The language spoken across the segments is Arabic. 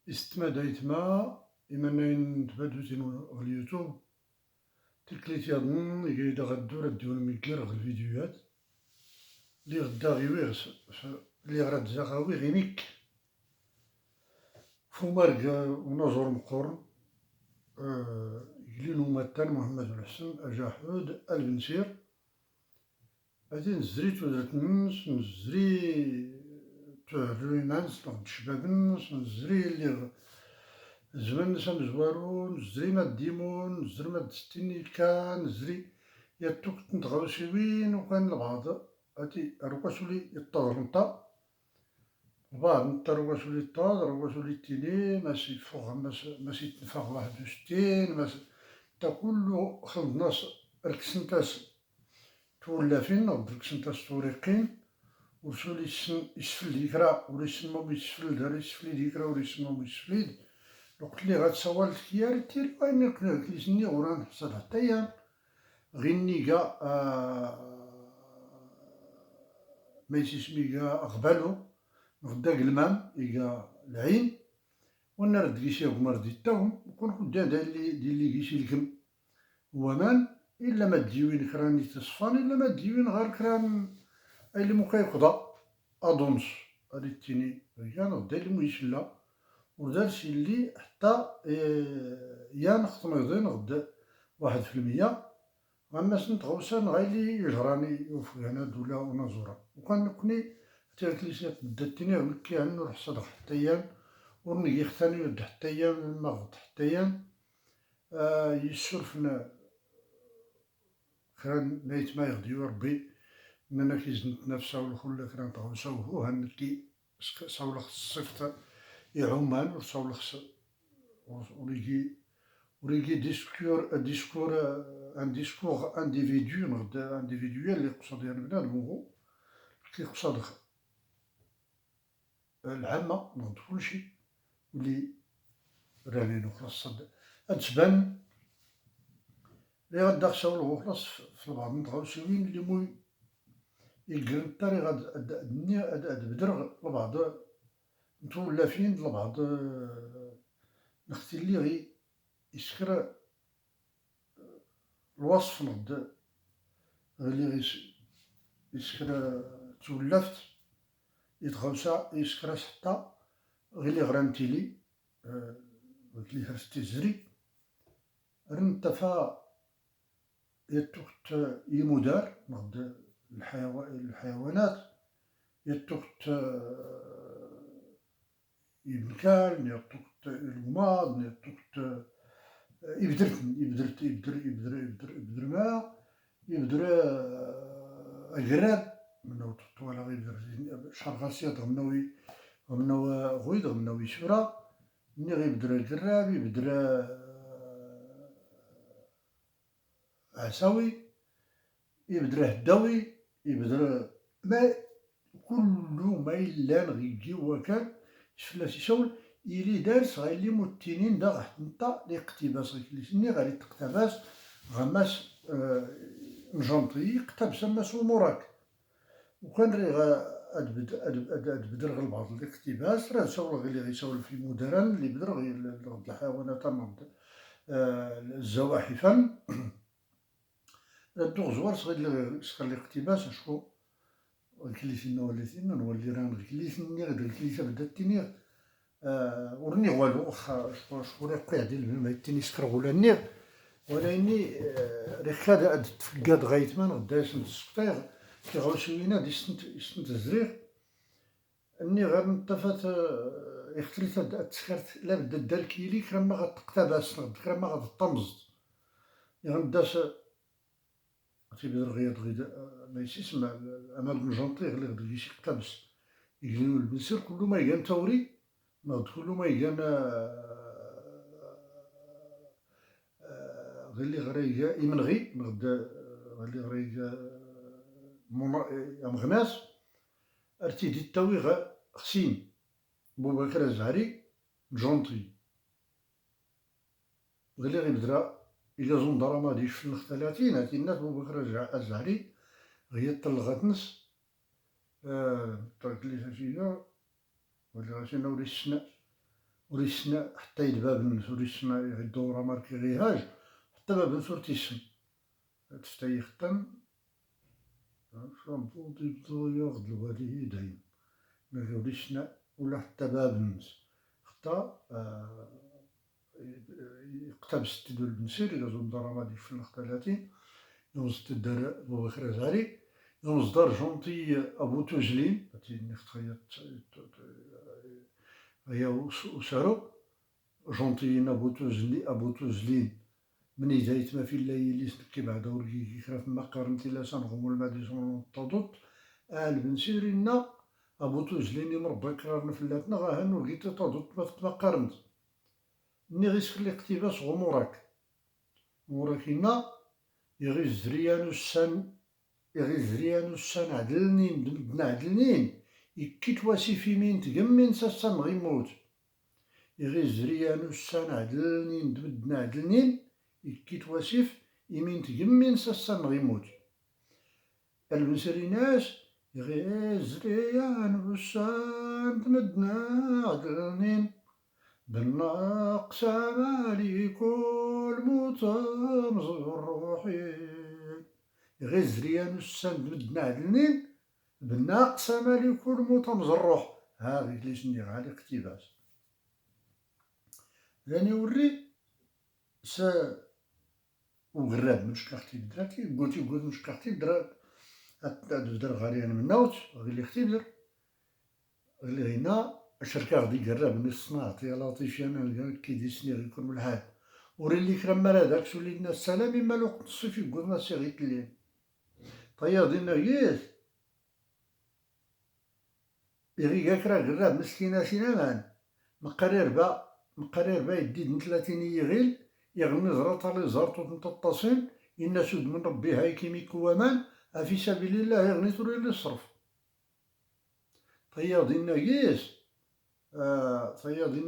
استماد ايتما إمانين تبادوتين غ اليوتيوب تكليت يظن إذا غدو رديون ميكير غ الفيديوهات لي غدا غيويغ لي غراد زاغاوي غينيك فمارك ونظر مقورن يقلينو ماتان محمد الحسن أجاحود البنسير هادي نزري تودرت الناس نزري تعري ناس نغد شباب الناس نزري اللي زمان نسان زوارو نزري ماد ديمون نزري ماد ستينيكا نزري ياتوك نتغاوسيوين وكان البعض هاتي رواسولي يطور نتا البعض نتا رواسولي طاد رواسولي تيني ماشي فوق ماشي تنفع واحد وستين ماشي تا كلو خلدناس ركسنتاس تولافين نغد ركسنتاس توريقين ورسولي يسفل ديكرا ولا يسمو يسفل دار يسفلي ديكرا ولا يسمو يسفليد قلت لي غتصور الخيار تيري وين كليسني وران حصل حتى ايام غينيكا ماشي سميكا قبالو غدا قلمام إيكا العين ونرد كيشي غمردي تاهم وكون قدام ديال لي كيشي الكم ومان إلا ما ديوين كراني تصفان إلا ما ديوين غير كران أي اللي موكا يقضى أدونس هادي تيني كان غدا اللي ميشلا ودارشي اللي حتى يا نختمضين غدا 1% غماس نتغوسان غايلي يجراني يوفيانا دولا ونازورا وكان كوني تاكليسات بداتني غلكي عنو الحصاد حتى ايام ورني يختاني ود حتى ايام المغط حتى ايام يسولفنا كان نايت ما يغديو ربي اننا كي زنت نفسا والخلا كرا تغوسا وهو هنكي صولخ الصفت يعومان وصولخ وريجي ان ديسكور انديفيدويل اللي يقصد يعني بنادم هو كيقصد العامة نغد كلشي اللي راني نخلص تبان اللي غدا خصو خلاص في البعض نتغوسوين اللي موي يقرن الطريق هاد بدر البعض نتولافين البعض نختي اللي غي يسكر الوصف نغد اللي يسكر تولفت يتغوسا يسكر حتى غير اللي غرانتيلي اللي هرستي زري رنتفا يتوقت يمودار نغد الحيوانات يتوقت يبنكال يتوقت القماض يتوقت يبدر ما يبدر أجراد منو طوالا غيبدر شرغاسيات غمنو غويد غمنو يشفرا مني غيبدر الجراب يبدر عساوي يبدر هداوي يبدر ما كل ما إلا غيجي وكان شفلاسي شغل إلي دارس غايلي موتينين دا غحت نتا لاقتباس غيكليسني غادي تقتباس غماس نجنطي يقتبس ماس وموراك وكان راه اد بدر غير بعض الاقتباس راه شغل غير اللي غيسولف في مدرن اللي بدر غير الحيوانات نغد الزواحفا دو غزوار صغير سكر الاقتباس شكون غيكليسنا وليتين نولي راه غيكليسني غير الكليسه بدات تينيغ ورني والو واخا شكون يبقى يعدي ما يتيني سكر ولا نيغ ولا اني ريخاد اد تفقاد غايتمان غدا نسقطيغ كيغوسوينا دي سنت الزريغ اني غير نطفات يختلف التسخيرت لا بدا دار كيلي كرا ما غتقتباس نغد كرا ما غتطمز غنداس تيبدر غير ما يسمى امال بن جونطي غير غادي يجي يقتبس يجيو البنسير كل ما يجان توري نغد كل ما يجان غير اللي غريجا يمنغي نغد غير اللي غريجا مغناس ارتيدي التاوي خسين بوبكر الزهري جونطي غير اللي غيبدرا إلا زندرا ما ديش في الثلاثين هاتي الناس بوبكر الزهري غي طلغتنس طلقت لي فيها ولا غاسينا ولا السنة وريسنا حتى يدباب الناس وريسنا الدورة ماركي غيهاج حتى باب نسور تيسن تشتا يختم شامبو ديبدو ياخد الوالي دايم ميوريسنا ولا حتى باب الناس حتى يقتبس تدو البنسير إذا زون دارا مالي في النختلاتين يوز تدار بو خرزاري يوز دار جونتي أبو توجلين هاتي نختخيط هي وسارو جونتيين أبو توزلين من إداية ما في الليل كي بعد ورقي كراف ما قارنتي لا سانغم والماديسون التضط البنسيرنا أبو توزلين مربى كرارنا في اللاتنا غاهن ورقيت تضط ما قارنت ني غيس خلي اقتباس غموراك موراكينا يغيز زريانو السان عدلنين دمدنا عدلنين يكيت واسي في مين تقمين ساسان غيموت يغيز زريانو السان عدلنين دمدنا عدلنين يكيت واسيف يمين تقمين ساسان غيموت البنسريناس يغيز زريانو السان دمدنا عدلنين بالنقص مالي كل متمز الروحي يغيز زريانو السان دمدنا عدلنين بالناقص مالي كل متمز الروح هاغي ليش ندير على اقتباس يعني وري وغراب مش كارتي دراتي قلت مش كارتي درات تدر غالي انا من نوت غير اللي اختي بدر اللي هنا الشركة غادي قراب من الصناعة يا لطيف انا كي سني غيكون من الحال وري اللي كرم هذاك سولي الناس السلام اما الوقت الصيفي يقول ناس غيت الليل طيادينا ياس يغي كرا غراب مسكينة سينامان مقرير با يديد من 30 يغيل يغني زرطة لي زرطو تنتطاسين إن سود من ربي هاي كيمي كوامان في سبيل الله يغني توري لي الصرف طيادين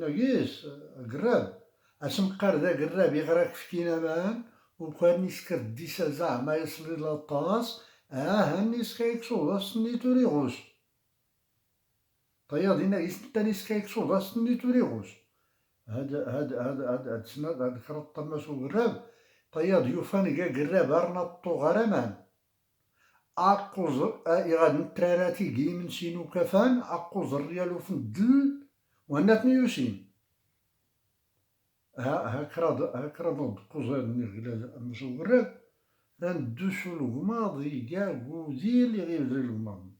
ناقيس قراب اسم قردا قراب يغراك في كينامان وكان يسكر ديسا زعما يصلي لاطاس هاني سكايك صودا سني توري غوش طيادين ناقيس تاني سكايك صودا سني توري غوش هاد سناد هاد كرط طماس وقراب طياد يوفان كاع قراب ارنطو غرمان اقوز يغاد نتراراتي كي من سينو كفان اقوز الريال وفن الدل وهناتني يوسين هاكرا قوزاد نغلا مشو قراب ران دوسو الغماضي كاع قودي اللي غير دري الغماض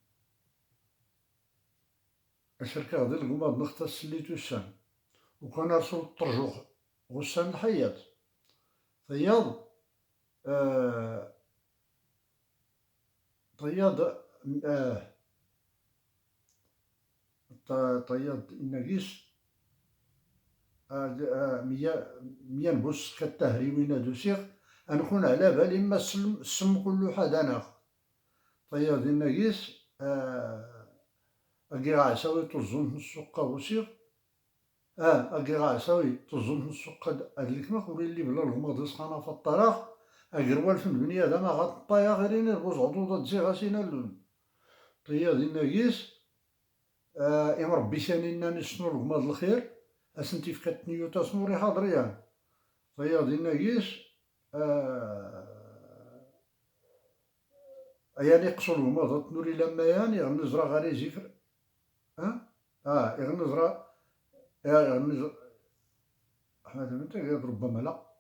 الشركة غادي الغماض نختص ليتو السان وكان رسول الطرجوخ غسان الحياة طياد طياد النقيس ميا نبوس كالتهري وين دوسيغ أنكون على بالي ما السم كل حدا طياد النقيس أكي عساوي تزون السوق وسيغ أكي عساوي تزون السوق هاديك ما خوري اللي بلا الغماض يسخانا في الطراخ أقروال في البنية هذا ما غطايا غيرين البوز عضوضة تزيغ غاسينا اللون طياد النقيس إما ربي سانينا نسنو الغماض الخير أسنتي في كاتنيو تاسنوري حاضريان طياد النقيس أياني قصو الغماض تنوري لما يان يغنزرا غاري زيفر يغنزرا هذا من تقدر ربما لا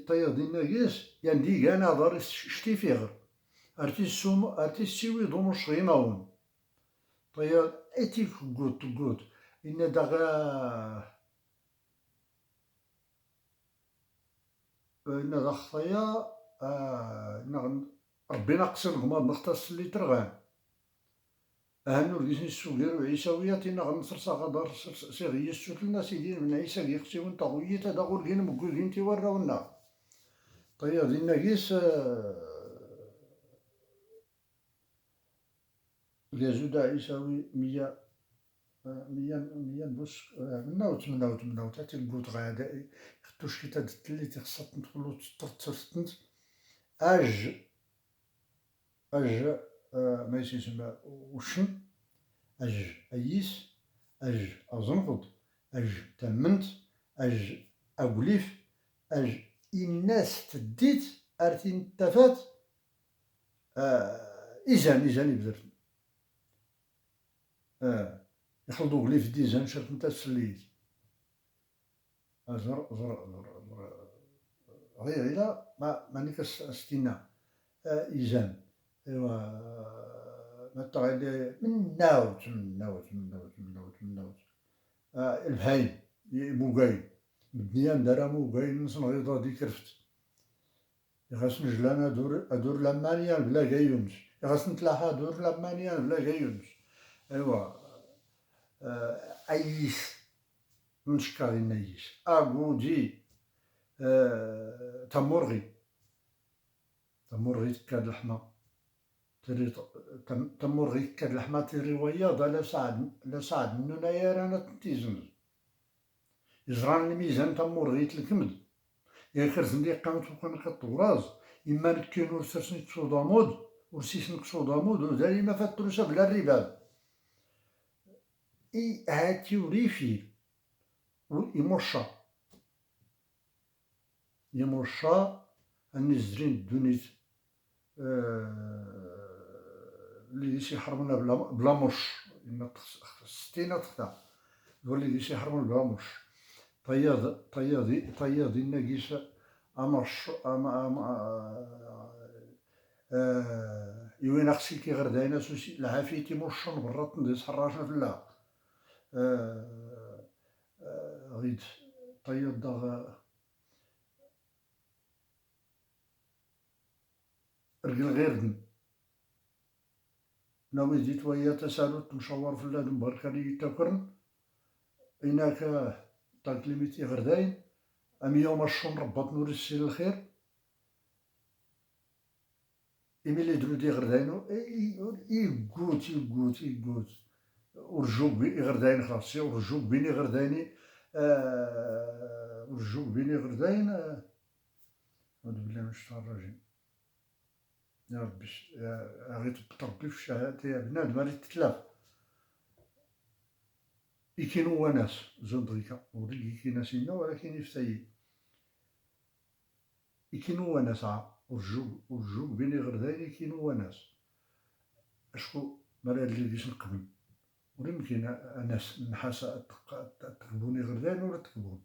طياد النقيس يندي كان دار شتي فيغر ارتي سيوي دونو شغيماون طياد اتيك قوت إن داغا خطايا ربي ناقص الغماض نختص اللي ترغان هانو ريزني السوغير وعيساويات إنا غنصرصا غدار سيغي السوتلنا سيدي من عيسا كيخسي ونتا غويت هدا غوركين مكوزين تيوراونا طياد النقيس اليزود عيساوي ميا بوس مناوت تاتي الكوت غادا خطوش كي تدتلي تخصط ندخلو ترترتنت اج ما يسمى وشن اج ايس اج ازنقض أج تمنت، أج أقليف، أج الناس تديت أرتين تفات إيزان يبدر يخلطو غليف ديزان شرط نتا تسليت زر زر زر زر غير إلا ماني كستينا إيزان إيوا نتغير من ناوت البهايم موقاين الدنيا ندارها موقاين نصنغيضا دي كرفت يخاص نجلان أدور لمانيا بلا جايونس يخاص نتلاحى أدور لمانيا بلا جايونس إيوا أيس نشكا غي نيس أبودي تمورغي تكاد الحما تمورغي تكاد الحما تيري وياض لا سعد نونايا رانا تنتيزن يزران الميزان تمورغي تلكمد يا خرزن دي قامت وكان كطوراز إما نكين ورسرسن تصودامود ورسيسن كصودامود وداري ما فاتروسا بلا الرباب هاتي وريفي يموشا النزرين الدونيت اللي يسي حرمنا بلا مش إما ستينا تختا اللي يسي حرمنا بلا مش طياضي الناقيس أمرش يوين أخسي كي غير داينا سوسي العافيتي موشن برات نديس حراشنا في الله غيد طيب داغ رجل غيردن ناوي زيت ويا تسالوت مشاور في الله مباركاني تاكرن إناك تاكليميتي غرداين أم يوم الشون ربط نور السيل الخير إمي اللي درو غرداينو يقوت ورجوك بي غرداين خلاص ورجوك بيني غردايني ورجوك بيني غرداين أعوذ بالله من الشيطان الرجيم يا ربي غير تربي في الشهادة يا بنادم راه تتلاف يكينو وناس زندريكا وريكي كي ناسينا ولكن يفتاي يكينو وناس ورجوك بيني غردايني يكينو وناس اشكو مرا اللي باش نقبل ويمكن ناس نحاسة تقبوني غرداين ولا تقبون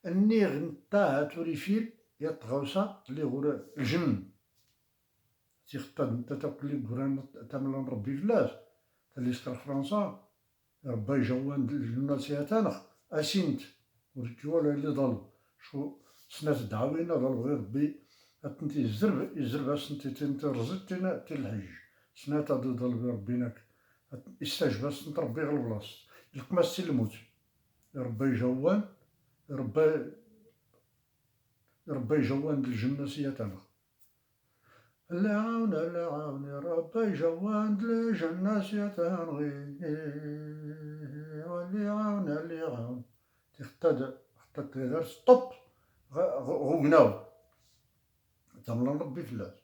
النيغ نتا توريفيل يطغوسا اللي هو الجن تيخطاد نتا تاكل لي كوران تاملا نربي فلاش اللي سكر فرنسا ربا يجوان الجنة سياتانخ اسينت وركيوالا اللي ضلو شو سنات دعوينا ضلو غير ربي أتنتي يزرب أسنتي تنترزت تلحج سنات ضلو ربيناك استجبا نتربي غير البلاص القماس الموت ربي يجوان ربي يجوان الجنة سياتانخ اللي عاون ربي يجوان الجنة سياتانغي واللي عاون تختاد غير ستوب غوقناو تملا ربي فلاس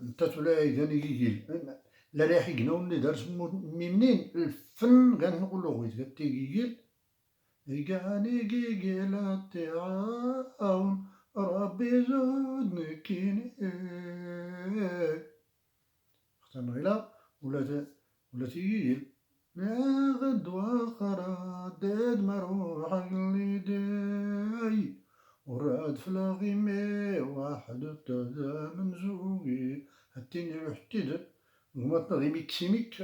نتا تولا يداني كيكيل لا ريح يقناو اللي دارس منين الفن كنقولو غويت كتيكيكيل يقاني كيكيل التعاون ربي زودني كيني اختار غيلا ولا تيكيكيل يا غدوة خراد مروح اللي داي وراد فلاغيمي واحد ابتدا من زوقي هتيني رحتي وما تنظيمي كسيميك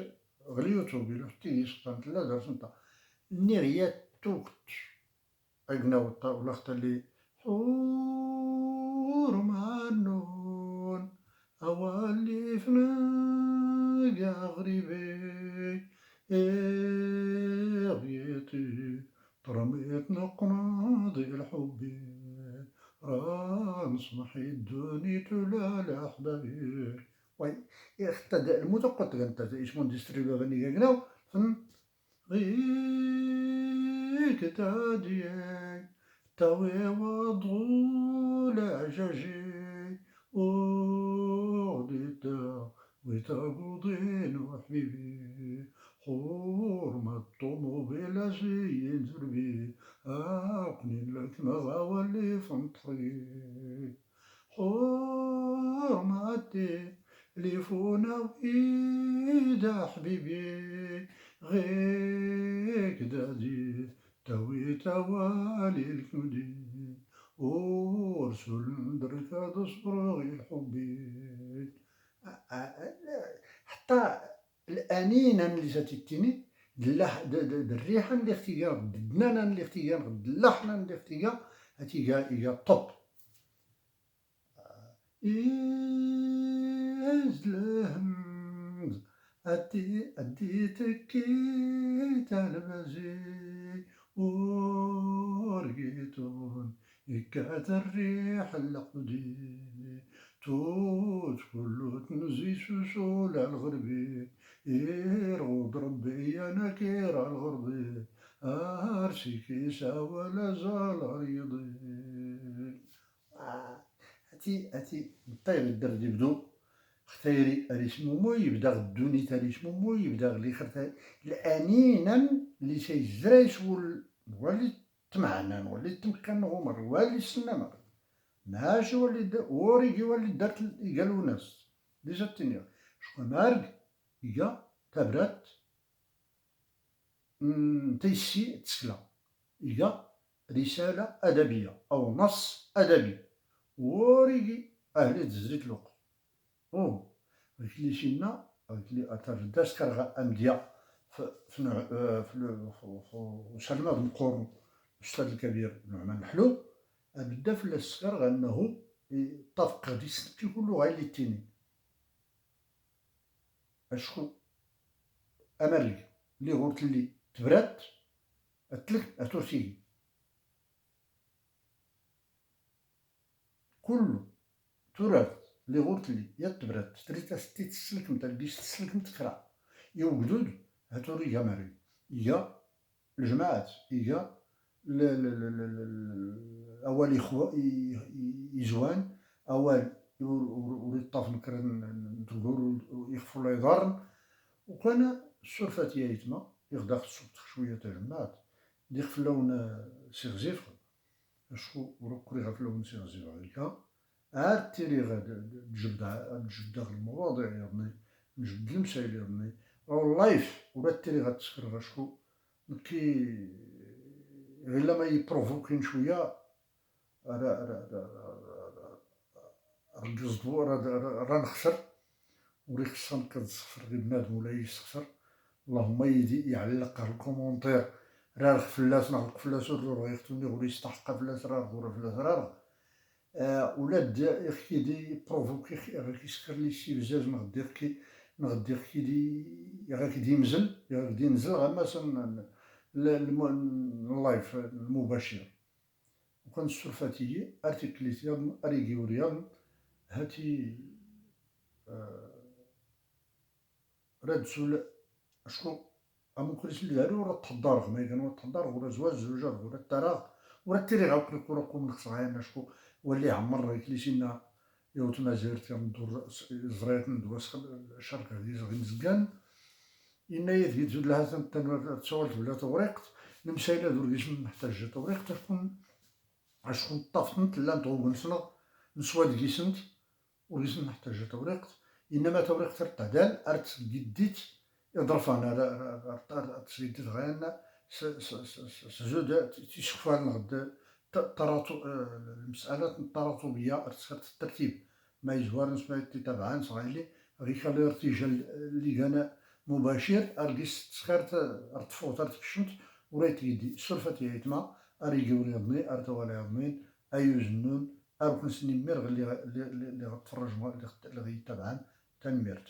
غليوتو بيلو حتي يسقطان لا درس نتا النيريات توقت أقناوطا ولا اختلي حور مع النون أوالي فناقا غريبي غيتي طرميت نقناضي الحب نصمحي الدوني تلا أحبابي وي اختدى المتقط كانت اسمون ديستريبيو غني كاكناو فن غيك تاديك تاوي وضغو لعجاجي وغديتا ويتاقودين وحبيبي حور ما الطوموبيل زين زربي أقني لك مغاولي فنطري حور ما التليفون ويدا حبيبي غيك دادي توي توالي الكمدي ورسول دركا دصبرغي الحبي حتى الأنينة اللي جاتيني الريحة اللي اختيا الدنانة اللي اختيا اللحنة اللي اختيا هاتي هي طوب إزلهم أدي تكيت المزي ورقيتون إكات الريح اللقدي توت كلو تنزي سوسول الغربي يرغب ربي أنا كير الغربي أرسي كيسا ولا زال ريضي هاتي طيب الدرد يبدو اختيري ريسمومو يبدا غدوني تا ريسمومو يبدا غلي خرتا الانينا اللي تيزريش ولي تمعنا ولي تمكن غمر ولي السنامر ماشي وريكي ولي درت قالو ناس ديجا التنيا شكون مارك إيجا تبرات تيسي تسكلا إيجا رسالة أدبية أو نص أدبي وريكي أهلي تزريت لوق كلي شينا كلي أترداش كرغا أمديا في سلمى بن قورن الأستاذ الكبير نعمان محلوب أبدا في السكر أنه طفق هادي السنة كله غاية لي تيني أشكو أمرلي اللي غورت لي تبرات أتلك أتورتيكي كله تراث اللي غورت لي يا تبرات تريتا ستي تسلك متلقيش تسلك متكرا يا وجدود هاتوري يا مري يا الجماعات يا أول يزوان أول ولي طاف نكرا نتقول يخفر لا يضر وكان السرفات يا يتما يغدا خصو شوية تاع الجماعات ديك في اللون سيغزيف أشكو وركوري غا في اللون سيغزيف هاكا عاد تيري غا تجبد المواضيع يعني نجبد المسائل يعني أو اللايف ولا تيري غا تسكر غا شكو كي غير لما يبروفوكين شوية راه نخسر ولي خصها كتسخر غير بنادم ولا يسخسر اللهم يعلق الكومونتير راه فلاس نعلق فلاس راه يختوني غوري يستحق فلاس راه غورا فلاس راه ولاد كي دي بروفوكي غير كيسكر لي شي بزاز نغدي كي مزل غادي ينزل غير مثلا اللايف المباشر وكان السلفاتية ارتكليتيا اريغيوريا هاتي راد سول شكون اموكريس اللي دارو راه تحضر ما كانوا تحضر ولا زواج زوجات ولا التراغ ولا تيري غاوكري كورا نقص غاينا شكون واللي عمر كليشينا يوت مازالت ندور زريت ندور الشركة ديال غير مزكان إن يدي تزود لها تسولت بلا توريقت المسائل هادو كيش محتاجة توريقت شكون طافتنت لا نطوغنسنا نسواد كيسنت وليسن محتاجة توريقت إنما توريقت التعدال أرت جديت إضرفانا تسيدت غاينا زود تيشوفها نغد المسألة التراتبية أرتسخرت الترتيب ما يزوار نسمع تتابعان صغيري غي خلي ارتجال اللي كان مباشر أرجس تسخرت أرتفوت أرتكشنت وريت يدي سلفت يتما أريجوري يضني أرتوالي يضنين أيوزنون أركن سنين مير اللي غتفرج اللي غيتابعان تنميرت